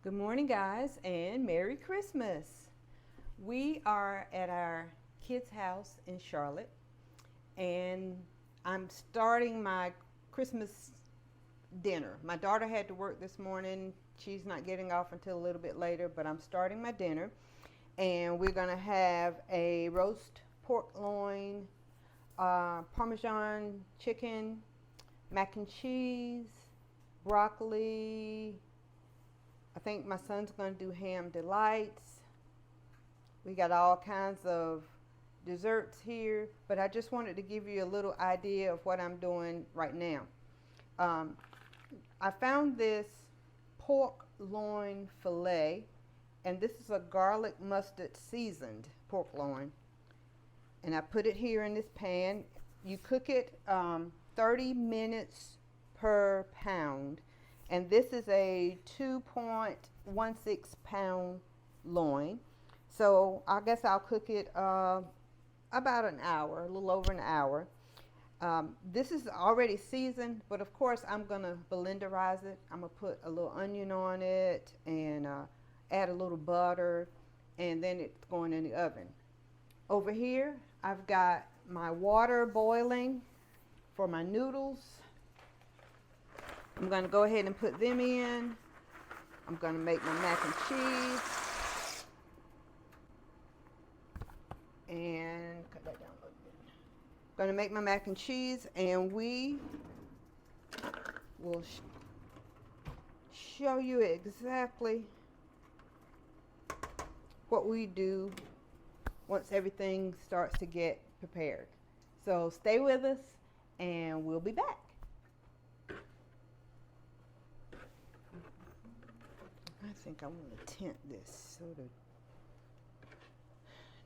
Good morning, guys, and Merry Christmas. We are at our kids' house in Charlotte, and I'm starting my Christmas dinner. My daughter had to work this morning. She's not getting off until a little bit later, but I'm starting my dinner, and we're going to have a roast pork loin, parmesan chicken, mac and cheese, broccoli. I think my son's going to do ham delights. We got all kinds of desserts here, but I just wanted to give you a little idea of what I'm doing right now. I found this pork loin filet, and this is a garlic mustard seasoned pork loin. And I put it here in this pan. You cook it 30 minutes per pound. And this is a 2.16 pound loin. So I guess I'll cook it about an hour, a little over an hour. This is already seasoned, but of course I'm going to blenderize it. I'm going to put a little onion on it and add a little butter, and then it's going in the oven. Over here, I've got my water boiling for my noodles. I'm going to go ahead and put them in. I'm going to make my mac and cheese. And cut that down a little bit. I'm going to make my mac and cheese, and we will show you exactly what we do once everything starts to get prepared. So stay with us, and we'll be back. I think I want to tint this so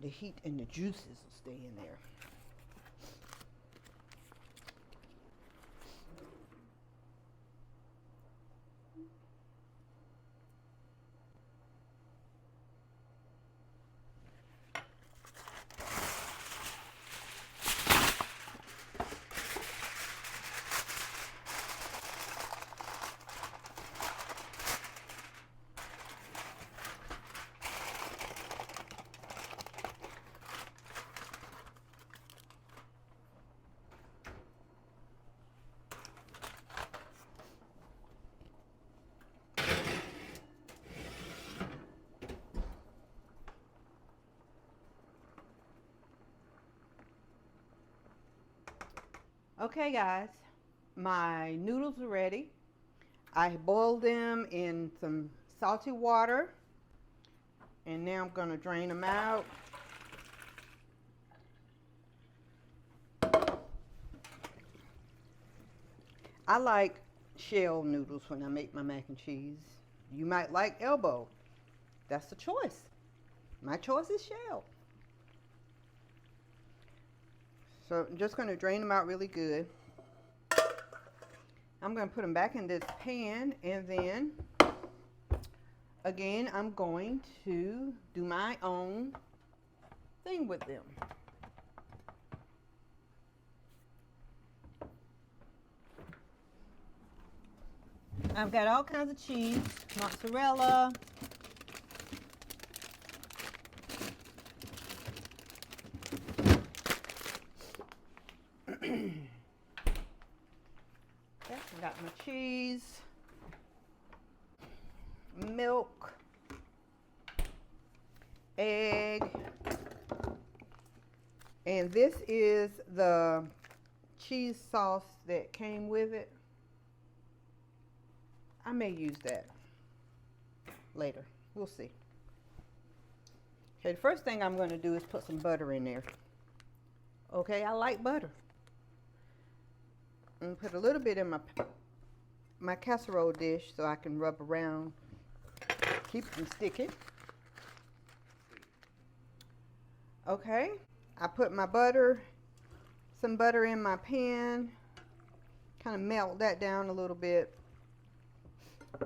the heat and the juices will stay in there. Okay, guys, my noodles are ready. I boiled them in some salty water, and now I'm going to drain them out. I like shell noodles when I make my mac and cheese. You might like elbow. That's the choice. My choice is shell. So I'm just going to drain them out really good. I'm going to put them back in this pan, and then again I'm going to do my own thing with them. I've got all kinds of cheese, mozzarella, I got my cheese, milk, egg, and this is the cheese sauce that came with it. I may use that later. We'll see. Okay, the first thing I'm going to do is put some butter in there. Okay, I like butter. I'm going to put a little bit in my casserole dish so I can rub around, keep them sticky. Okay, I put my some butter in my pan, kind of melt that down a little bit.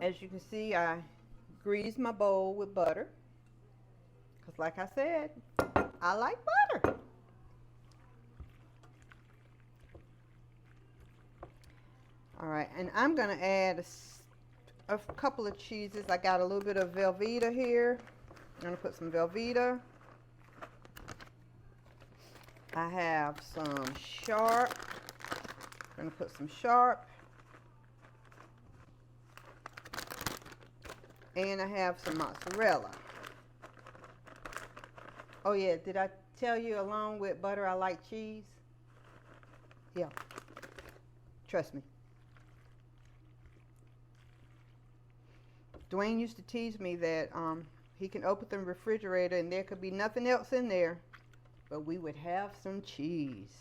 As you can see, I greased my bowl with butter, because like I said, I like butter. All right, and I'm going to add a couple of cheeses. I got a little bit of Velveeta here. I'm going to put some Velveeta. I have some Sharp. I'm going to put some Sharp. And I have some mozzarella. Oh yeah, did I tell you along with butter I like cheese? Yeah. Trust me. Dwayne used to tease me that he can open the refrigerator and there could be nothing else in there, but we would have some cheese.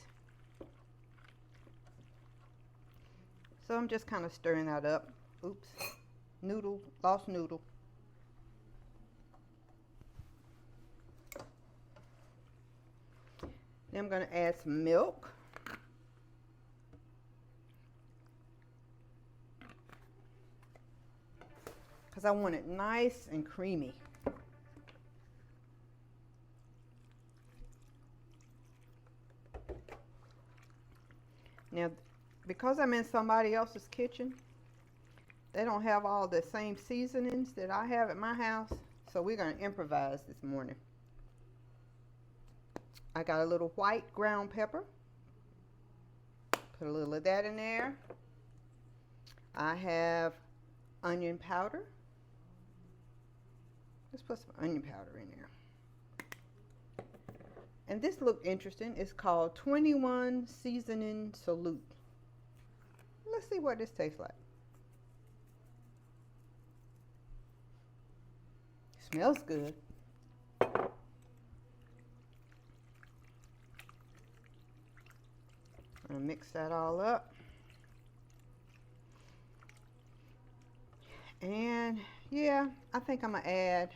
So I'm just kind of stirring that up. Oops. Noodle, lost noodle. Then I'm going to add some milk. Because I want it nice and creamy. Now, because I'm in somebody else's kitchen, they don't have all the same seasonings that I have at my house, so we're going to improvise this morning. I got a little white ground pepper. Put a little of that in there. I have onion powder. Let's put some onion powder in there. And this looked interesting. It's called 21 Seasoning Salute. Let's see what this tastes like. Smells good. I'm gonna mix that all up. And yeah, I think I'm gonna add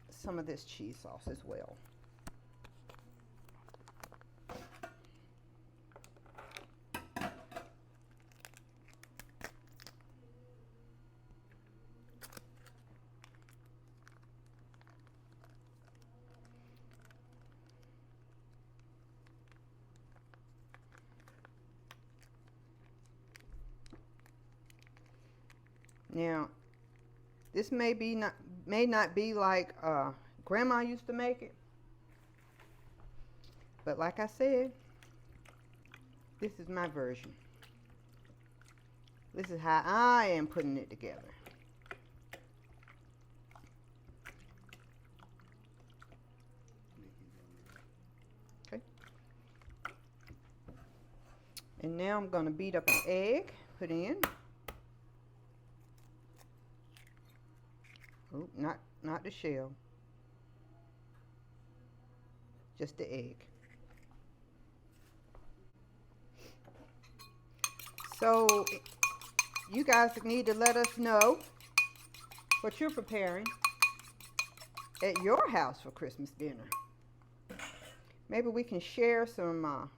some of this cheese sauce as well. Now, this may not be like Grandma used to make it, but like I said, this is my version. This is how I am putting it together. Okay. And now I'm going to beat up an egg, put in. Oh, not the shell. Just the egg. So you guys need to let us know what you're preparing at your house for Christmas dinner. Maybe we can share some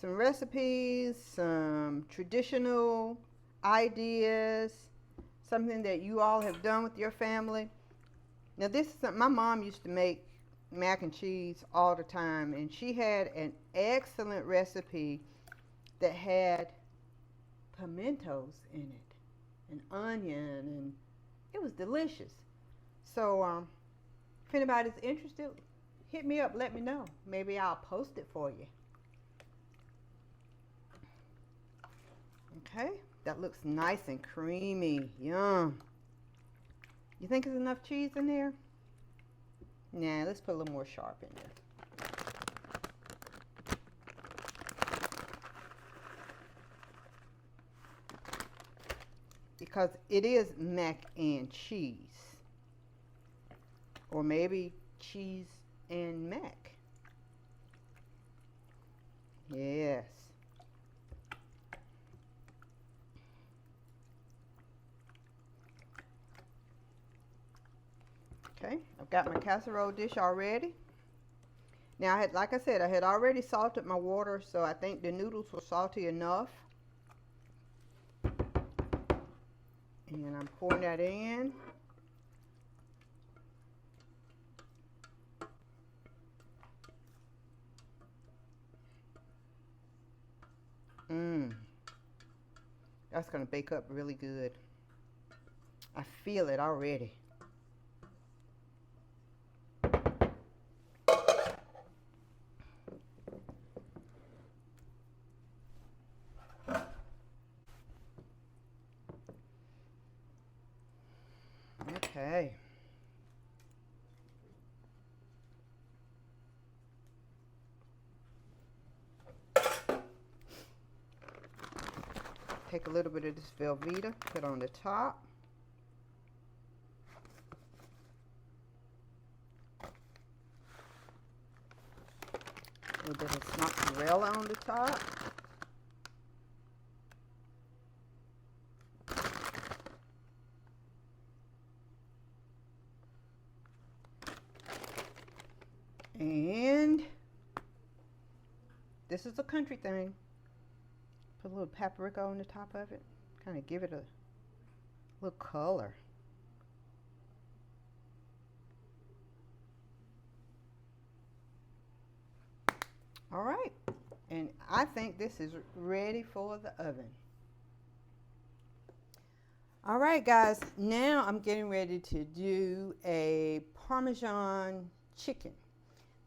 recipes, some traditional ideas, something that you all have done with your family. Now this is something, my mom used to make mac and cheese all the time, and she had an excellent recipe that had pimentos in it and onion, and it was delicious. So if anybody's interested, hit me up, let me know. Maybe I'll post it for you. Okay, that looks nice and creamy. Yum. You think there's enough cheese in there? Nah, let's put a little more Sharp in there. Because it is mac and cheese. Or maybe cheese and mac. Yes. Okay, I've got my casserole dish already. Now, like I said, I had already salted my water, so I think the noodles were salty enough. And I'm pouring that in. That's going to bake up really good. I feel it already. Okay. Take a little bit of this Velveeta, put on the top. A little bit of mozzarella on the top. And this is a country thing. Put a little paprika on the top of it. Kind of give it a little color. All right. And I think this is ready for the oven. All right, guys. Now I'm getting ready to do a Parmesan chicken.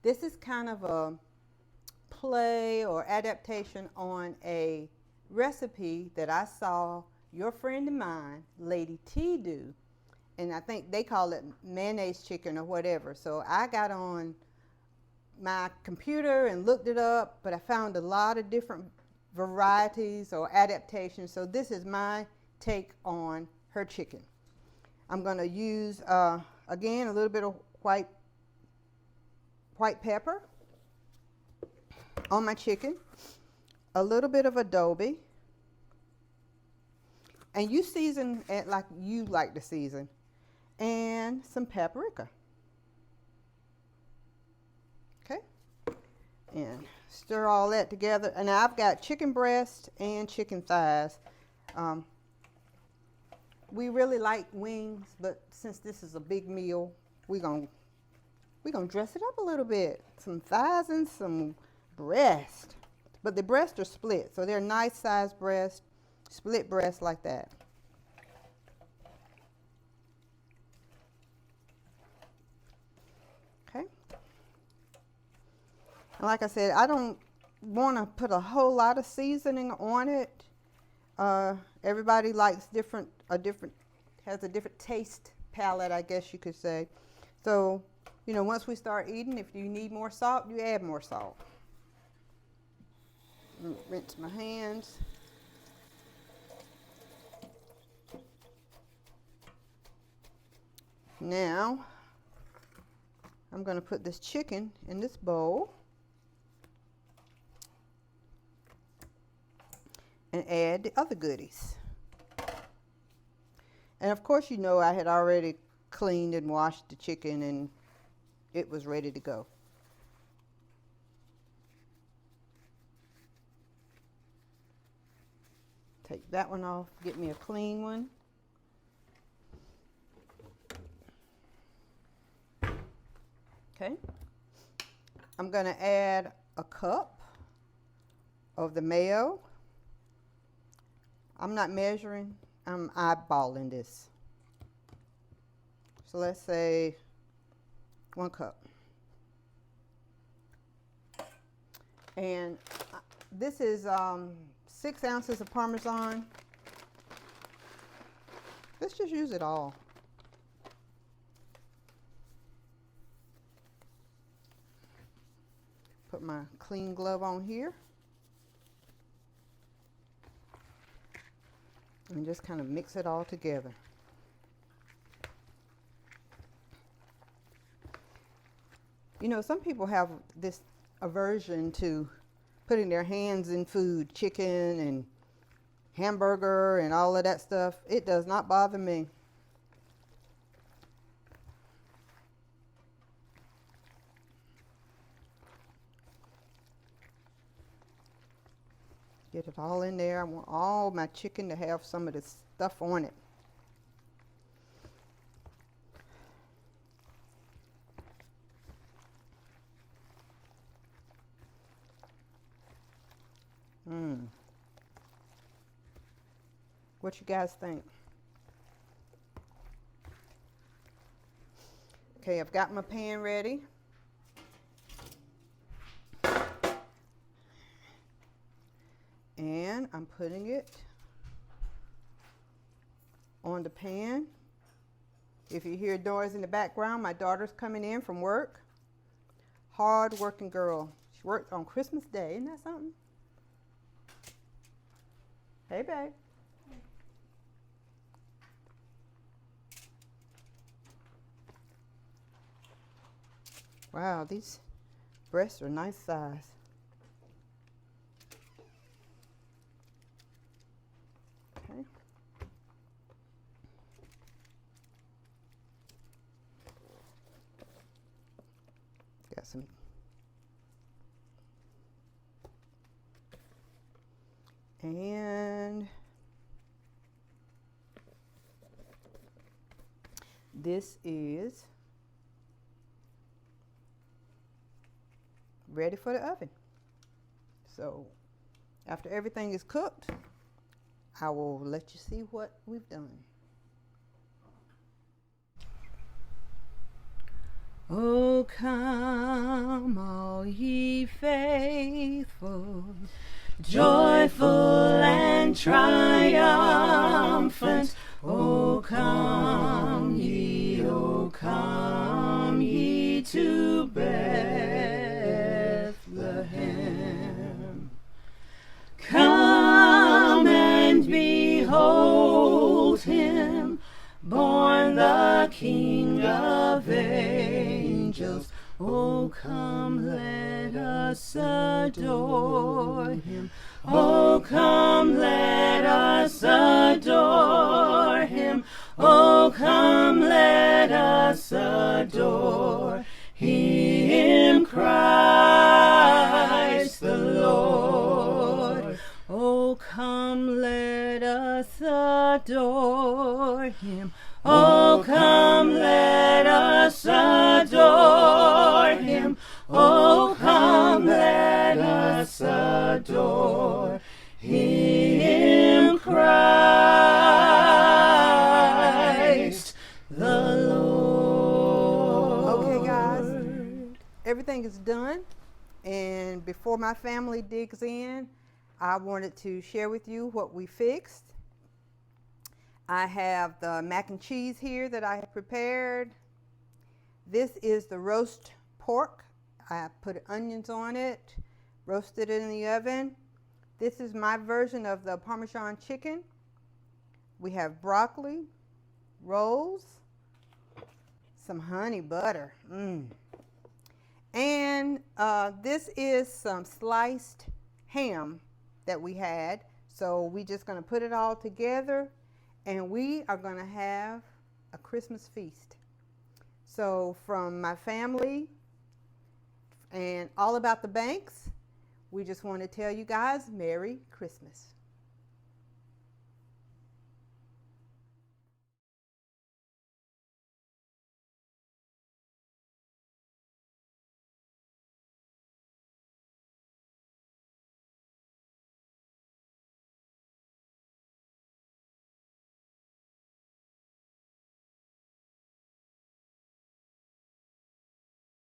This is kind of a play or adaptation on a recipe that I saw your friend of mine, Lady T, do. And I think they call it mayonnaise chicken or whatever. So I got on my computer and looked it up, but I found a lot of different varieties or adaptations. So this is my take on her chicken. I'm going to use, again, a little bit of white pepper on my chicken, a little bit of adobe, and you season it like you like to season, and some paprika. Okay, and stir all that together. And I've got chicken breast and chicken thighs. We really like wings, but since this is a big meal, we're gonna dress it up a little bit. Some thighs and some breast. But the breasts are split, so they're nice sized breasts, split breasts like that. Okay. And like I said, I don't want to put a whole lot of seasoning on it. Everybody likes has a different taste palette, I guess you could say. So, you know, once we start eating, if you need more salt, you add more salt. Rinse my hands. Now, I'm going to put this chicken in this bowl and add the other goodies. And of course, you know, I had already cleaned and washed the chicken and it was ready to go. Take that one off, get me a clean one. Okay. I'm going to add a cup of the mayo. I'm not measuring, I'm eyeballing this. So let's say 1 cup. And this is 6 ounces of Parmesan. Let's just use it all. Put my clean glove on here. And just kind of mix it all together. You know, some people have this aversion to putting their hands in food, chicken and hamburger and all of that stuff. It does not bother me. Get it all in there. I want all my chicken to have some of this stuff on it. What you guys think? Okay, I've got my pan ready. And I'm putting it on the pan. If you hear noise in the background, my daughter's coming in from work. Hard working girl. She worked on Christmas Day. Isn't that something? Hey, babe. Wow, these breasts are nice size. Okay. Got some. And this is ready for the oven. So after everything is cooked, I will let you see what we've done. Oh, come all ye faithful, joyful and triumphant. Oh, come ye to Bethlehem. Come and behold him, born the King of angels. Oh, come, let us adore him. Oh, come, let us adore him. Oh, come, let us adore him, Christ the Lord. Oh, come, let us adore him. Oh, come, let us adore him. Oh, come, let us adore him, Christ the Lord. Okay, guys, everything is done. And before my family digs in, I wanted to share with you what we fixed. I have the mac and cheese here that I have prepared. This is the roast pork. I put onions on it, roasted it in the oven. This is my version of the Parmesan chicken. We have broccoli, rolls, some honey butter. And this is some sliced ham that we had. So we're just going to put it all together, and we are going to have a Christmas feast. So from my family and all about the Banks, we just want to tell you guys Merry Christmas.